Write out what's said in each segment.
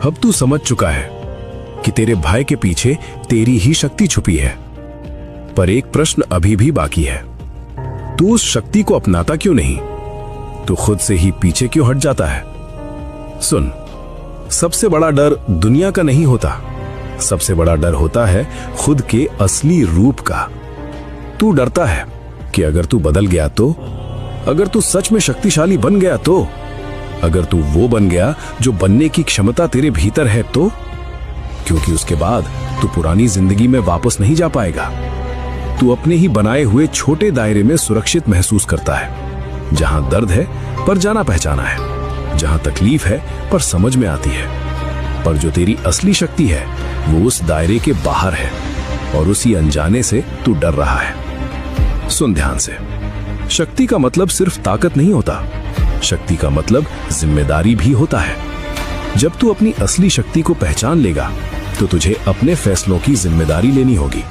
अब तू समझ चुका है कि तेरे भय के पीछे तेरी ही शक्ति छुपी है। पर एक प्रश्न अभी भी बाकी है। तू उस शक्ति को अपनाता क्यों नहीं? तू खुद से ही पीछे क्यों हट जाता है? सुन, सबसे बड़ा डर दुनिया का नहीं होता। सबसे बड़ा डर होता है खुद के असली रूप का। तू डरता है कि अगर तू बदल गया तो, अगर तू सच में शक्तिशाली बन गया तो, अगर तू वो बन गया जो बनने की क्षमता तेरे भीतर है तो, क्योंकि उसके बाद तू पुरानी जिंदगी में वापस नहीं जा पाएगा। तू अपने ही बनाए हुए छोटे दायरे में सुरक्षित महसूस करता है, जहां दर्द है पर जाना पहचाना है, जहां तकलीफ है पर समझ में आती है। पर जो तेरी असली शक्ति है वो उस दायरे के बाहर है, और उसी अनजाने से तू डर रहा है। सुन ध्यान से, शक्ति का मतलब सिर्फ ताकत नहीं होता। शक्ति का मतलब जिम्मेदारी भी होता है। जब तू अपनी असली शक्ति को पहचान लेगा तो तुझे अपने फैसलों की जिम्मेदारी लेनी होगी।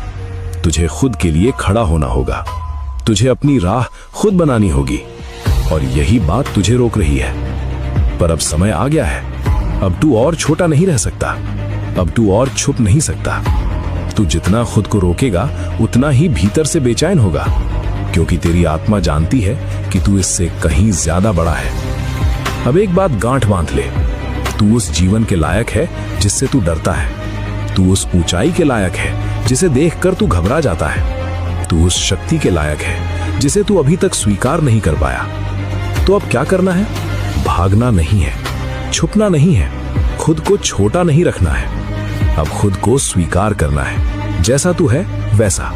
तुझे खुद के लिए खड़ा होना होगा। तुझे अपनी राह खुद बनानी होगी, और यही बात तुझे रोक रही है। पर अब समय आ गया है। अब तू और छोटा नहीं रह सकता। अब तू और छुप नहीं सकता। तू जितना खुद को रोकेगा उतना ही भीतर से बेचैन होगा, क्योंकि तेरी आत्मा जानती है कि तू इससे कहीं ज्यादा बड़ा है। अब एक बात गांठ बांध ले, तू उस जीवन के लायक है जिससे तू डरता है। तू उस ऊंचाई के लायक है जिसे देखकर तू घबरा जाता है। तू उस शक्ति के लायक है जिसे तू अभी तक स्वीकार नहीं कर पाया। तो अब क्या करना है? भागना नहीं है, छुपना नहीं है, खुद को छोटा नहीं रखना है। अब खुद को स्वीकार करना है, जैसा तू है वैसा,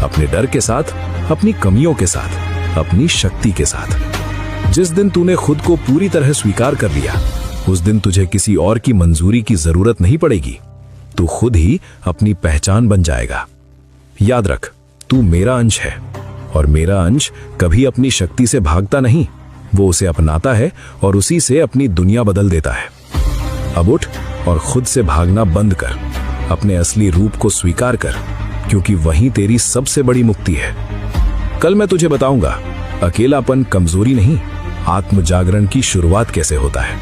अपने डर के साथ, अपनी कमियों के साथ, अपनी शक्ति के साथ। जिस दिन तूने खुद को पूरी तरह स्वीकार कर लिया, उस दिन तुझे किसी और की मंजूरी की जरूरत नहीं पड़ेगी। तू खुद ही अपनी पहचान बन जाएगा। याद रख, तू मेरा अंश है, और मेरा अंश कभी अपनी शक्ति से भागता नहीं। वो उसे अपनाता है और उसी से अपनी दुनिया बदल देता है। अब उठ और खुद से भागना बंद कर। अपने असली रूप को स्वीकार कर, क्योंकि वही तेरी सबसे बड़ी मुक्ति है। कल मैं तुझे बताऊंगा अकेलापन कमजोरी नहीं, आत्म जागरण की शुरुआत कैसे होता है।